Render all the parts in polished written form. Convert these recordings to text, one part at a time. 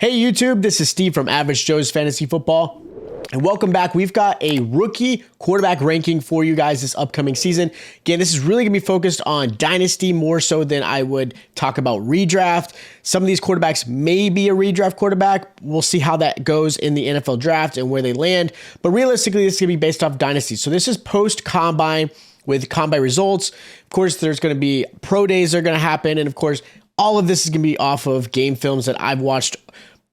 Hey YouTube, this is Steve from Average Joe's Fantasy Football, and welcome back. We've got a rookie quarterback ranking for you guys this upcoming season. Again, this is really going to be focused on Dynasty more so than I would talk about redraft. Some of these quarterbacks may be a redraft quarterback. We'll see how that goes in the NFL draft and where they land, but realistically, this is going to be based off Dynasty. So this is post-combine with combine results. Of course, there's going to be pro days that are going to happen, and of course, all of this is going to be off of game films that I've watched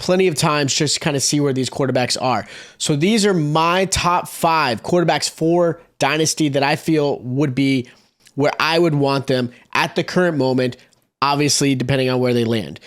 plenty of times just to kind of see where these quarterbacks are. So these are my top 5 quarterbacks for Dynasty that I feel would be where I would want them at the current moment, obviously depending on where they land.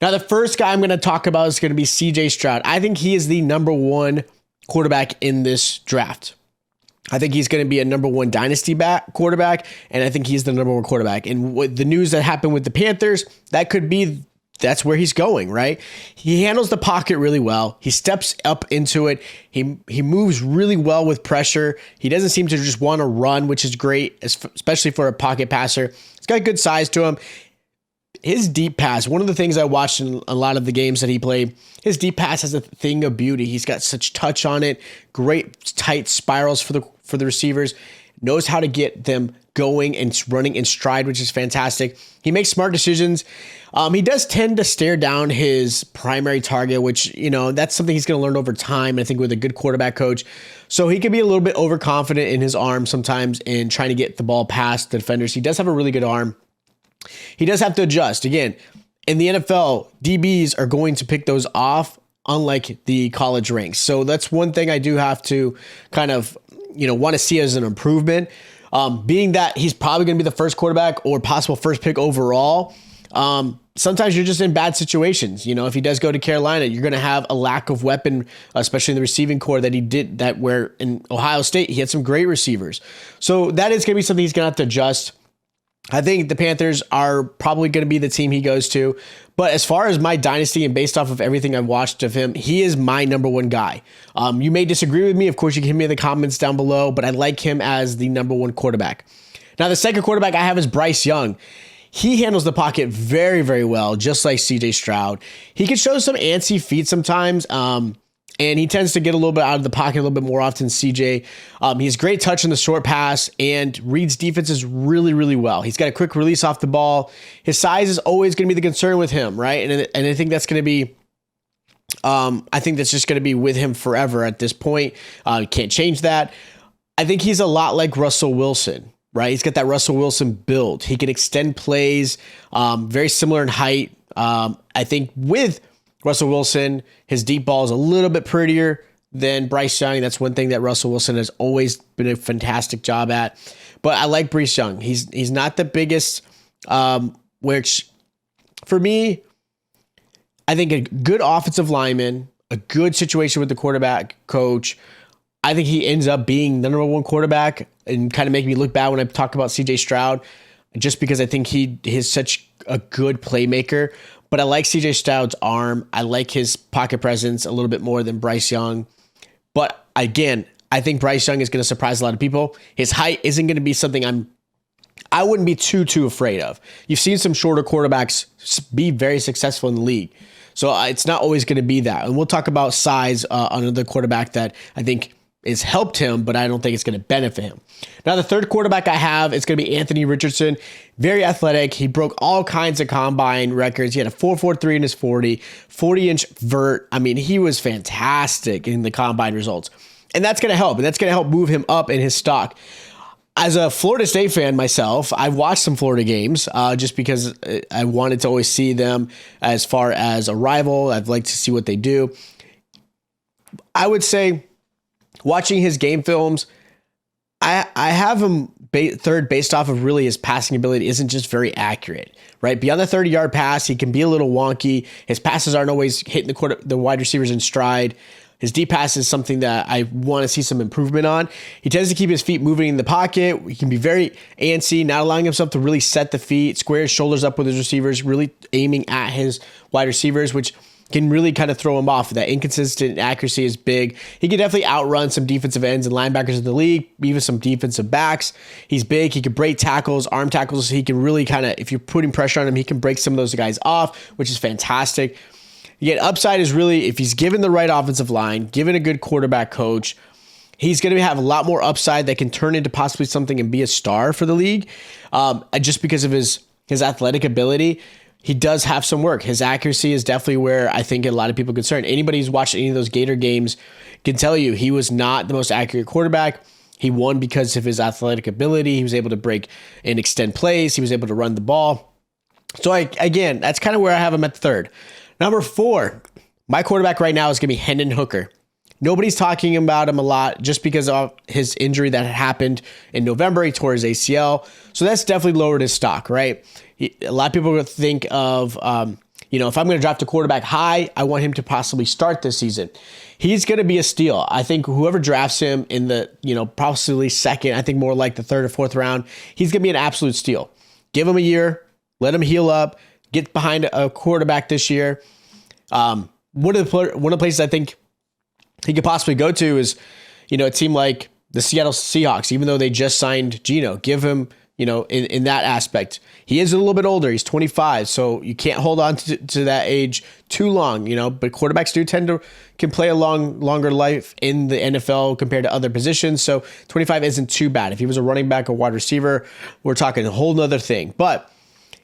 Now, the first guy I'm going to talk about is going to be CJ Stroud. I think he is the number 1 quarterback in this draft. I think he's going to be a number 1 dynasty quarterback, and I think he's the number 1 quarterback. And with the news that happened with the Panthers, that's where he's going, right? He handles the pocket really well. He steps up into it. He moves really well with pressure. He doesn't seem to just want to run, which is great, especially for a pocket passer. He's got good size to him. His deep pass, one of the things I watched in a lot of the games that he played, his deep pass has a thing of beauty. He's got such touch on it, great tight spirals for the receivers, knows how to get them going and running in stride, which is fantastic. He makes smart decisions. He does tend to stare down his primary target, which, that's something he's going to learn over time, I think, with a good quarterback coach. So he can be a little bit overconfident in his arm sometimes in trying to get the ball past the defenders. He does have a really good arm. He does have to adjust. Again, in the NFL, DBs are going to pick those off, unlike the college ranks. So that's one thing I do have to kind of, want to see as an improvement. Being that he's probably going to be the first quarterback or possible first pick overall, sometimes you're just in bad situations. If he does go to Carolina, you're going to have a lack of weapon, especially in the receiving core where in Ohio State, he had some great receivers. So that is going to be something he's going to have to adjust. I think the Panthers are probably going to be the team he goes to. But as far as my dynasty and based off of everything I've watched of him, he is my number 1 guy. You may disagree with me. Of course, you can hit me in the comments down below, but I like him as the number 1 quarterback. Now, the second quarterback I have is Bryce Young. He handles the pocket very, very well, just like CJ Stroud. He can show some antsy feet sometimes, and he tends to get a little bit out of the pocket a little bit more often than CJ. He has great touch in the short pass and reads defenses really, really well. He's got a quick release off the ball. His size is always going to be the concern with him, right? And I think that's going to be, just going to be with him forever at this point. Can't change that. I think he's a lot like Russell Wilson, right? He's got that Russell Wilson build. He can extend plays, very similar in height. I think with Russell Wilson, his deep ball is a little bit prettier than Bryce Young. That's one thing that Russell Wilson has always been a fantastic job at. But I like Bryce Young. He's not the biggest, which for me, I think a good offensive lineman, a good situation with the quarterback coach, I think he ends up being the number 1 quarterback and kind of make me look bad when I talk about CJ Stroud, just because I think he is such a good playmaker. But I like CJ Stroud's arm. I like his pocket presence a little bit more than Bryce Young. But again, I think Bryce Young is going to surprise a lot of people. His height isn't going to be something I wouldn't be too afraid of. You've seen some shorter quarterbacks be very successful in the league. So it's not always going to be that. And we'll talk about size on another quarterback that I think has helped him, but I don't think it's going to benefit him. Now, the third quarterback I have is going to be Anthony Richardson. Very athletic. He broke all kinds of combine records. He had a 4.43 in his 40-inch vert. I mean, he was fantastic in the combine results. And that's going to help. And that's going to help move him up in his stock. As a Florida State fan myself, I've watched some Florida games just because I wanted to always see them as far as a rival. I'd like to see what they do. I would say, watching his game films, I have him third based off of really his passing ability isn't just very accurate, right? Beyond the 30-yard pass, he can be a little wonky. His passes aren't always hitting the wide receivers in stride. His deep pass is something that I want to see some improvement on. He tends to keep his feet moving in the pocket. He can be very antsy, not allowing himself to really set the feet, square his shoulders up with his receivers, really aiming at his wide receivers, which can really kind of throw him off. That inconsistent accuracy is big. He can definitely outrun some defensive ends and linebackers in the league, even some defensive backs. He's big. He can break tackles, arm tackles. He can really kind of, if you're putting pressure on him, he can break some of those guys off, which is fantastic. Again, upside is really, if he's given the right offensive line, given a good quarterback coach, he's going to have a lot more upside that can turn into possibly something and be a star for the league. Just because of his athletic ability, he does have some work. His accuracy is definitely where I think a lot of people are concerned. Anybody who's watched any of those Gator games can tell you he was not the most accurate quarterback. He won because of his athletic ability. He was able to break and extend plays. He was able to run the ball. So again, that's kind of where I have him at third. Number 4, my quarterback right now is going to be Hendon Hooker. Nobody's talking about him a lot just because of his injury that had happened in November. He tore his ACL. So that's definitely lowered his stock, right? A lot of people would think of, if I'm going to draft a quarterback high, I want him to possibly start this season. He's going to be a steal. I think whoever drafts him in the, possibly second, I think more like the third or fourth round, he's going to be an absolute steal. Give him a year, let him heal up, get behind a quarterback this year. One of the places I think he could possibly go to is, a team like the Seattle Seahawks, even though they just signed Geno. Give him, in that aspect. He is a little bit older. He's 25, so you can't hold on to that age too long, but quarterbacks can play a longer life in the NFL compared to other positions. So 25 isn't too bad. If he was a running back or wide receiver, we're talking a whole nother thing. But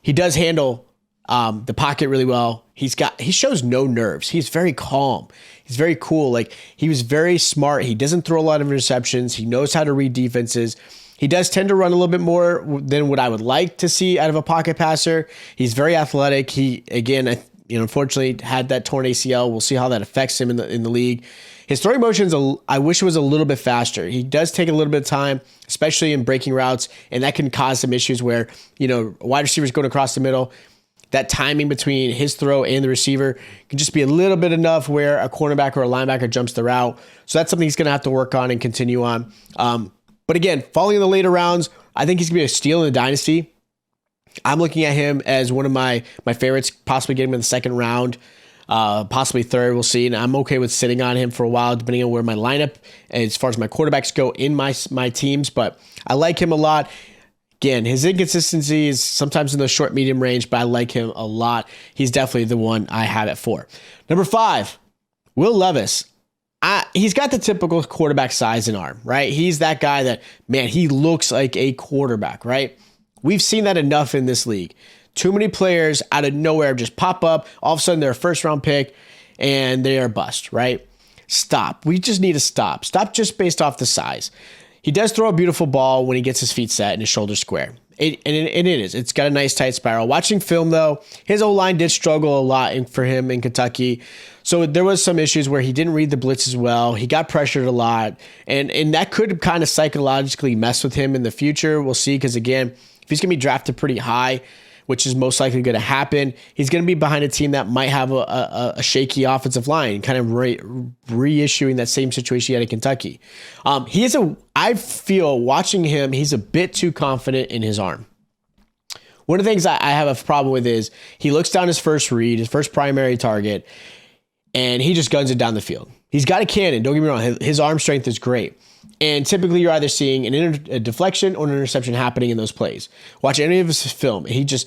he does handle the pocket really well. He shows no nerves. He's very calm. He's very cool. Like, he was very smart. He doesn't throw a lot of interceptions. He knows how to read defenses. He does tend to run a little bit more than what I would like to see out of a pocket passer. He's very athletic. He, again, unfortunately had that torn ACL. We'll see how that affects him in the league. His throwing motions, I wish it was a little bit faster. He does take a little bit of time, especially in breaking routes, and that can cause some issues where, wide receivers going across the middle. That timing between his throw and the receiver can just be a little bit enough where a cornerback or a linebacker jumps the route. So that's something he's going to have to work on and continue on. But again, falling in the later rounds, I think he's going to be a steal in the Dynasty. I'm looking at him as one of my favorites, possibly getting him in the second round, possibly third. We'll see. And I'm okay with sitting on him for a while, depending on where my lineup, as far as my quarterbacks go in my teams. But I like him a lot. Again, his inconsistency is sometimes in the short, medium range, but I like him a lot. He's definitely the one I have at 4. Number 5, Will Levis. He's got the typical quarterback size and arm, right? He's that guy that, man, he looks like a quarterback, right? We've seen that enough in this league. Too many players out of nowhere just pop up. All of a sudden, they're a first-round pick, and they are bust, right? Stop. We just need to stop. Stop just based off the size. He does throw a beautiful ball when he gets his feet set and his shoulders square. It is. It's got a nice tight spiral. Watching film, though, his O-line did struggle a lot for him in Kentucky. So there was some issues where he didn't read the blitz as well. He got pressured a lot. And that could kind of psychologically mess with him in the future. We'll see, because, again, if he's going to be drafted pretty high, which is most likely going to happen, he's going to be behind a team that might have a shaky offensive line, kind of reissuing that same situation he had in Kentucky. I feel watching him, he's a bit too confident in his arm. One of the things I have a problem with is he looks down his first read, his first primary target, and he just guns it down the field. He's got a cannon, don't get me wrong. His arm strength is great. And typically you're either seeing a deflection or an interception happening in those plays. Watch any of his film. He tends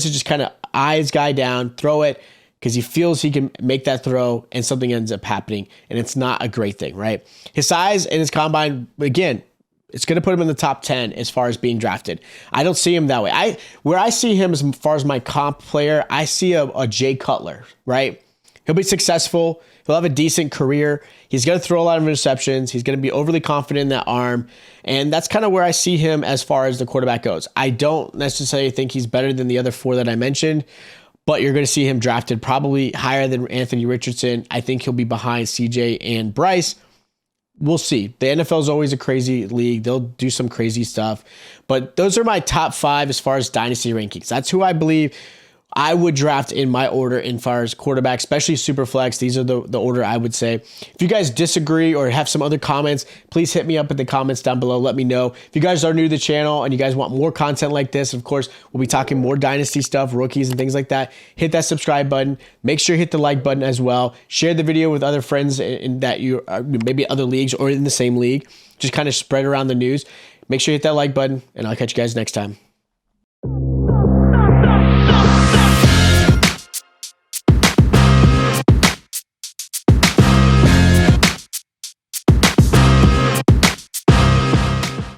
to just kind of eye his guy down, throw it, because he feels he can make that throw and something ends up happening. And it's not a great thing, right? His size and his combine, again, it's going to put him in the top 10 as far as being drafted. I don't see him that way. Where I see him as far as my comp player, I see a Jay Cutler, right? He'll be successful. He'll have a decent career. He's going to throw a lot of interceptions. He's going to be overly confident in that arm. And that's kind of where I see him as far as the quarterback goes. I don't necessarily think he's better than the other 4 that I mentioned, but you're going to see him drafted probably higher than Anthony Richardson. I think he'll be behind CJ and Bryce. We'll see. The NFL is always a crazy league. They'll do some crazy stuff. But those are my top 5 as far as dynasty rankings. That's who I believe I would draft in my order in far as quarterback, especially super flex. These are the order I would say. If you guys disagree or have some other comments, please hit me up in the comments down below. Let me know. If you guys are new to the channel and you guys want more content like this, of course, we'll be talking more dynasty stuff, rookies and things like that. Hit that subscribe button. Make sure you hit the like button as well. Share the video with other friends in that you are maybe other leagues or in the same league. Just kind of spread around the news. Make sure you hit that like button, and I'll catch you guys next time.